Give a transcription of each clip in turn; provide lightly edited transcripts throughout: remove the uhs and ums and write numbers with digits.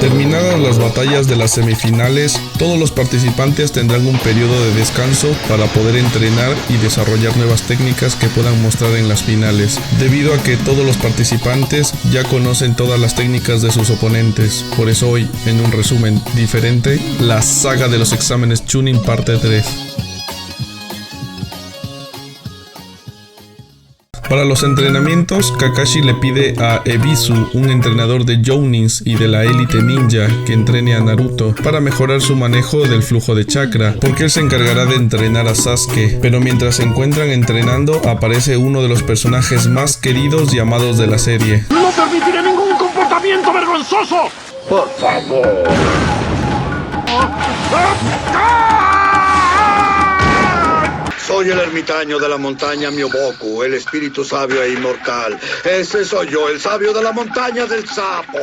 Terminadas las batallas de las semifinales, todos los participantes tendrán un periodo de descanso para poder entrenar y desarrollar nuevas técnicas que puedan mostrar en las finales, debido a que todos los participantes ya conocen todas las técnicas de sus oponentes. Por eso hoy, en un resumen diferente, la saga de los exámenes Chunin parte 3. Para los entrenamientos, Kakashi le pide a Ebisu, un entrenador de Jounins y de la élite ninja, que entrene a Naruto para mejorar su manejo del flujo de chakra, porque él se encargará de entrenar a Sasuke. Pero mientras se encuentran entrenando, aparece uno de los personajes más queridos y amados de la serie. ¡No permitiré ningún comportamiento vergonzoso! Por favor. Soy el ermitaño de la montaña Myoboku, el espíritu sabio e inmortal. Ese soy yo, el sabio de la montaña del sapo.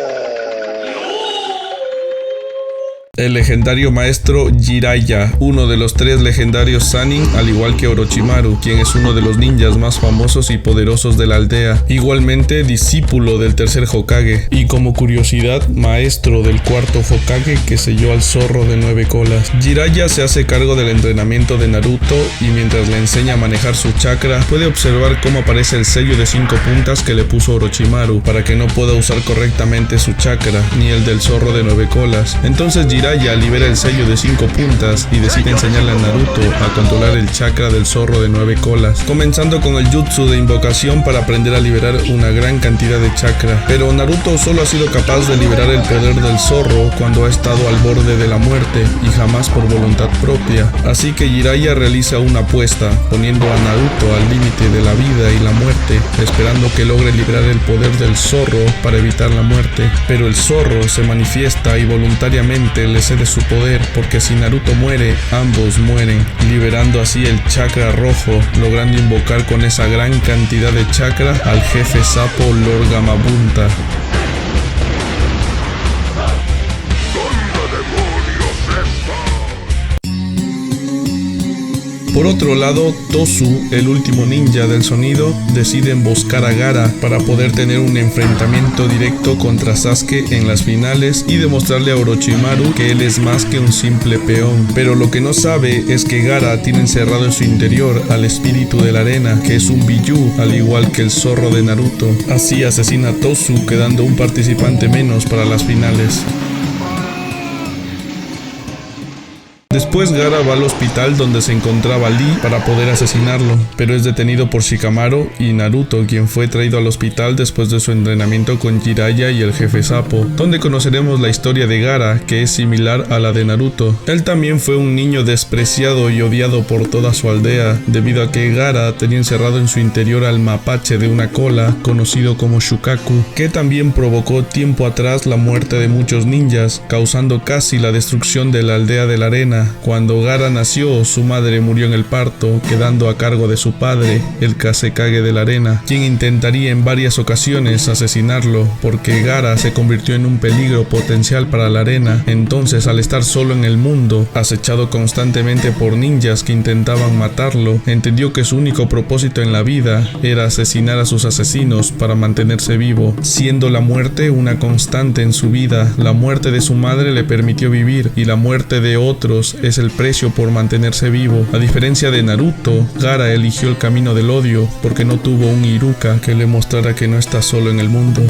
El legendario maestro Jiraiya, uno de los 3 legendarios Sannin, al igual que Orochimaru, quien es uno de los ninjas más famosos y poderosos de la aldea, igualmente discípulo del tercer Hokage, y como curiosidad, maestro del cuarto Hokage que selló al zorro de 9 colas. Jiraiya se hace cargo del entrenamiento de Naruto y mientras le enseña a manejar su chakra, puede observar cómo aparece el sello de 5 puntas que le puso Orochimaru para que no pueda usar correctamente su chakra, ni el del zorro de 9 colas. Entonces Jiraiya libera el sello de 5 puntas y decide enseñarle a Naruto a controlar el chakra del zorro de 9 colas, comenzando con el jutsu de invocación para aprender a liberar una gran cantidad de chakra. Pero Naruto solo ha sido capaz de liberar el poder del zorro cuando ha estado al borde de la muerte y jamás por voluntad propia. Así que Jiraiya realiza una apuesta, poniendo a Naruto al límite de la vida y la muerte, esperando que logre liberar el poder del zorro para evitar la muerte. Pero el zorro se manifiesta y voluntariamente le cede su poder, porque si Naruto muere, ambos mueren, liberando así el chakra rojo, logrando invocar con esa gran cantidad de chakra al jefe sapo Lord Gamabunta. Por otro lado, Tosu, el último ninja del sonido, decide emboscar a Gaara para poder tener un enfrentamiento directo contra Sasuke en las finales y demostrarle a Orochimaru que él es más que un simple peón. Pero lo que no sabe es que Gaara tiene encerrado en su interior al espíritu de la arena, que es un Biyuu, al igual que el zorro de Naruto. Así asesina a Tosu, quedando un participante menos para las finales. Después Gaara va al hospital donde se encontraba Lee para poder asesinarlo, pero es detenido por Shikamaru y Naruto, quien fue traído al hospital después de su entrenamiento con Jiraiya y el jefe sapo, donde conoceremos la historia de Gaara, que es similar a la de Naruto. Él también fue un niño despreciado y odiado por toda su aldea, debido a que Gaara tenía encerrado en su interior al mapache de una cola, conocido como Shukaku, que también provocó tiempo atrás la muerte de muchos ninjas, causando casi la destrucción de la aldea de la arena. Cuando Gaara nació, su madre murió en el parto, quedando a cargo de su padre, el Kazekage de la arena, quien intentaría en varias ocasiones asesinarlo, porque Gaara se convirtió en un peligro potencial para la arena. Entonces, al estar solo en el mundo, acechado constantemente por ninjas que intentaban matarlo, entendió que su único propósito en la vida era asesinar a sus asesinos para mantenerse vivo, siendo la muerte una constante en su vida. La muerte de su madre le permitió vivir, y la muerte de otros es el precio por mantenerse vivo. A diferencia de Naruto, Gaara eligió el camino del odio porque no tuvo un Iruka que le mostrara que no está solo en el mundo.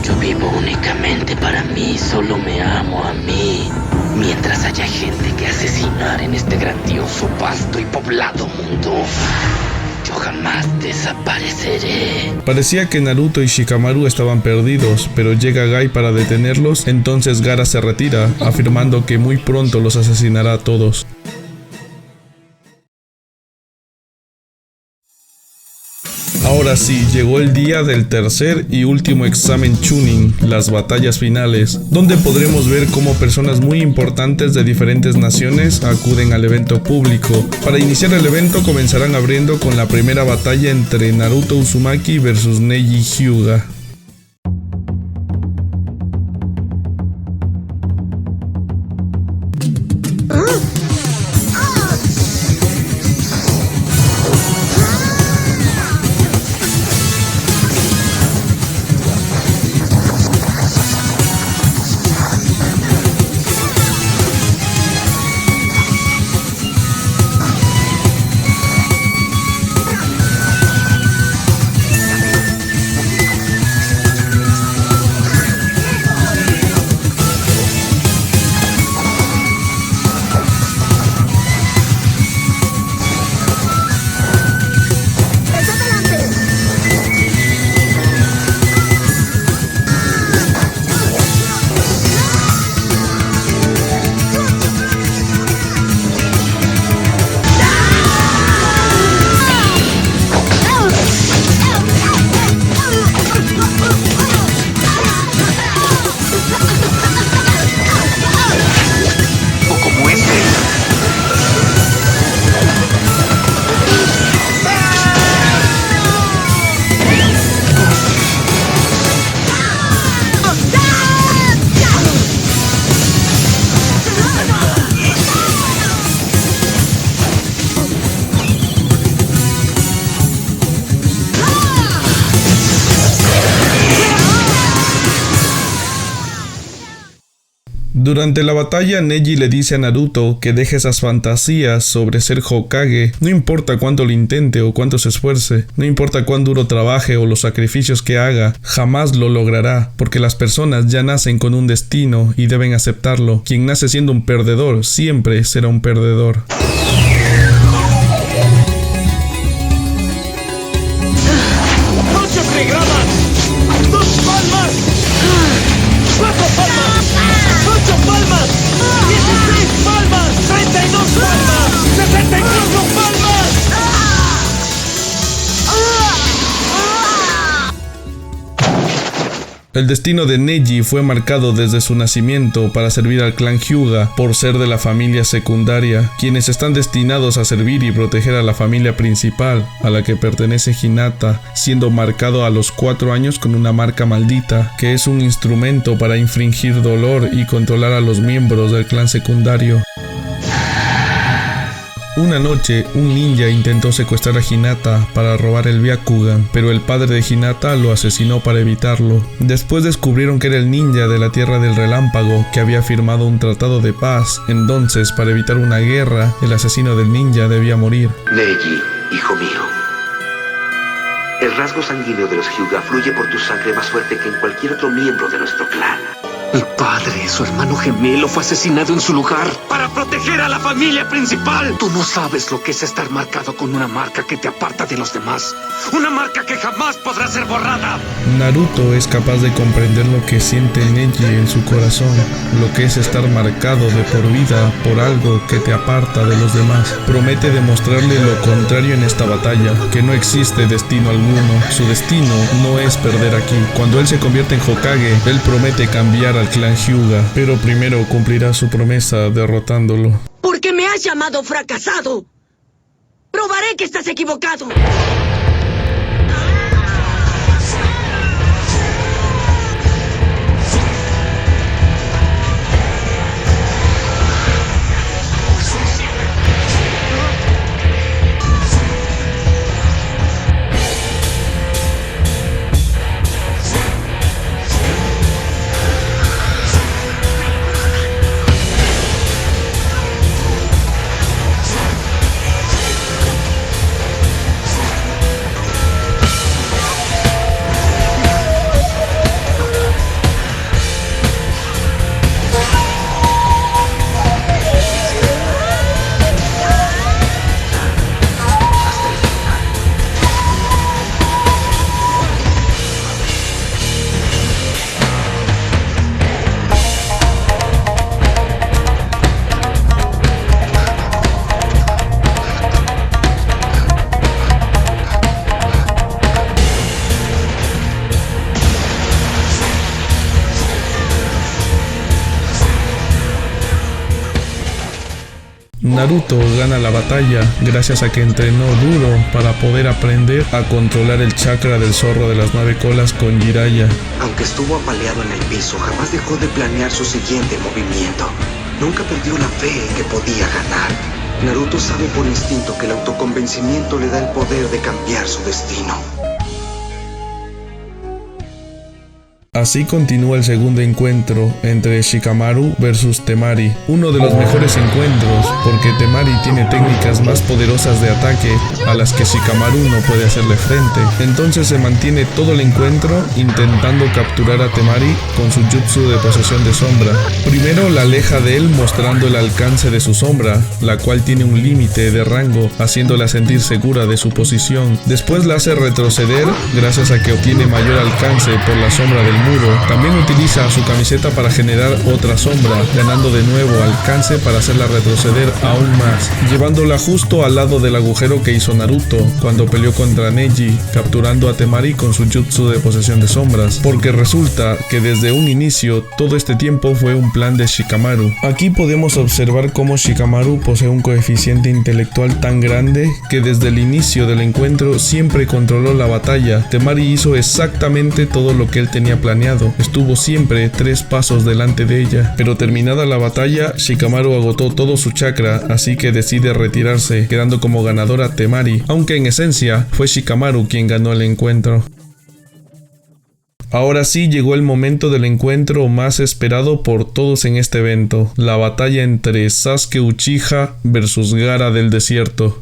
Yo vivo únicamente para mí, solo me amo a mí. Mientras haya gente que asesinar en este grandioso, vasto y poblado mundo, yo jamás desapareceré. Parecía que Naruto y Shikamaru estaban perdidos, pero llega Gai para detenerlos, entonces Gaara se retira, afirmando que muy pronto los asesinará a todos. Ahora sí, llegó el día del tercer y último examen Chunin, las batallas finales, donde podremos ver cómo personas muy importantes de diferentes naciones acuden al evento público. Para iniciar el evento comenzarán abriendo con la primera batalla entre Naruto Uzumaki versus Neji Hyuga. Durante la batalla, Neji le dice a Naruto que deje esas fantasías sobre ser Hokage. No importa cuánto lo intente o cuánto se esfuerce, no importa cuán duro trabaje o los sacrificios que haga, jamás lo logrará, porque las personas ya nacen con un destino y deben aceptarlo. Quien nace siendo un perdedor, siempre será un perdedor. 8 gradas, 2 palmas, 4 palmas, 8 palmas, 16 palmas, 32 palmas, 64 palmas. El destino de Neji fue marcado desde su nacimiento para servir al clan Hyuga por ser de la familia secundaria, quienes están destinados a servir y proteger a la familia principal, a la que pertenece Hinata, siendo marcado a los 4 años con una marca maldita, que es un instrumento para infringir dolor y controlar a los miembros del clan secundario. Una noche, un ninja intentó secuestrar a Hinata para robar el Byakugan, pero el padre de Hinata lo asesinó para evitarlo. Después descubrieron que era el ninja de la Tierra del Relámpago, que había firmado un tratado de paz. Entonces, para evitar una guerra, el asesino del ninja debía morir. Neji, hijo mío. El rasgo sanguíneo de los Hyuga fluye por tu sangre más fuerte que en cualquier otro miembro de nuestro clan. Mi padre, su hermano gemelo, fue asesinado en su lugar para proteger a la familia principal. Tú no sabes lo que es estar marcado con una marca que te aparta de los demás. Una marca que jamás podrá ser borrada. Naruto es capaz de comprender lo que siente Neji en su corazón, lo que es estar marcado de por vida por algo que te aparta de los demás. Promete demostrarle lo contrario en esta batalla, que no existe destino alguno. Su destino no es perder aquí. Cuando él se convierte en Hokage, él promete cambiar al clan Hyuga, pero primero cumplirá su promesa derrotándolo. ¿Por qué me has llamado fracasado? Probaré que estás equivocado. Naruto gana la batalla gracias a que entrenó duro para poder aprender a controlar el chakra del zorro de las 9 colas con Jiraiya. Aunque estuvo apaleado en el piso, jamás dejó de planear su siguiente movimiento. Nunca perdió la fe en que podía ganar. Naruto sabe por instinto que el autoconvencimiento le da el poder de cambiar su destino. Así continúa el segundo encuentro entre Shikamaru versus Temari, uno de los mejores encuentros porque Temari tiene técnicas más poderosas de ataque a las que Shikamaru no puede hacerle frente. Entonces se mantiene todo el encuentro intentando capturar a Temari con su jutsu de posesión de sombra. Primero la aleja de él mostrando el alcance de su sombra, la cual tiene un límite de rango, haciéndola sentir segura de su posición. Después la hace retroceder gracias a que obtiene mayor alcance por la sombra del muro. También utiliza su camiseta para generar otra sombra, ganando de nuevo alcance para hacerla retroceder aún más, llevándola justo al lado del agujero que hizo Naruto cuando peleó contra Neji, capturando a Temari con su jutsu de posesión de sombras, porque resulta que desde un inicio todo este tiempo fue un plan de Shikamaru. Aquí podemos observar cómo Shikamaru posee un coeficiente intelectual tan grande que desde el inicio del encuentro siempre controló la batalla. Temari hizo exactamente todo lo que él tenía planeado. Estuvo siempre 3 pasos delante de ella, pero terminada la batalla, Shikamaru agotó todo su chakra, así que decide retirarse, quedando como ganadora Temari, aunque en esencia fue Shikamaru quien ganó el encuentro. Ahora sí llegó el momento del encuentro más esperado por todos en este evento, la batalla entre Sasuke Uchiha versus Gaara del Desierto.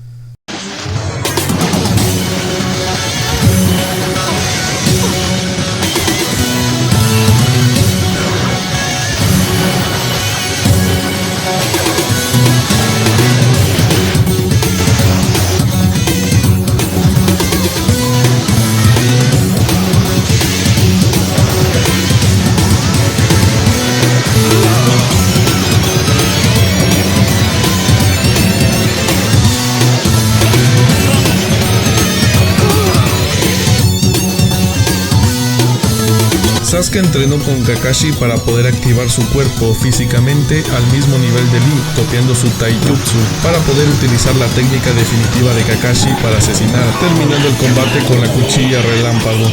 Sasuke entrenó con Kakashi para poder activar su cuerpo físicamente al mismo nivel de Lee, copiando su taijutsu, para poder utilizar la técnica definitiva de Kakashi para asesinar, terminando el combate con la cuchilla relámpago.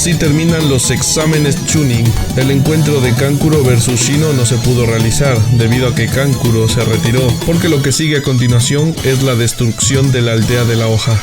Así terminan los exámenes Chunin. El encuentro de Kankuro versus Shino no se pudo realizar, debido a que Kankuro se retiró, porque lo que sigue a continuación es la destrucción de la aldea de la hoja.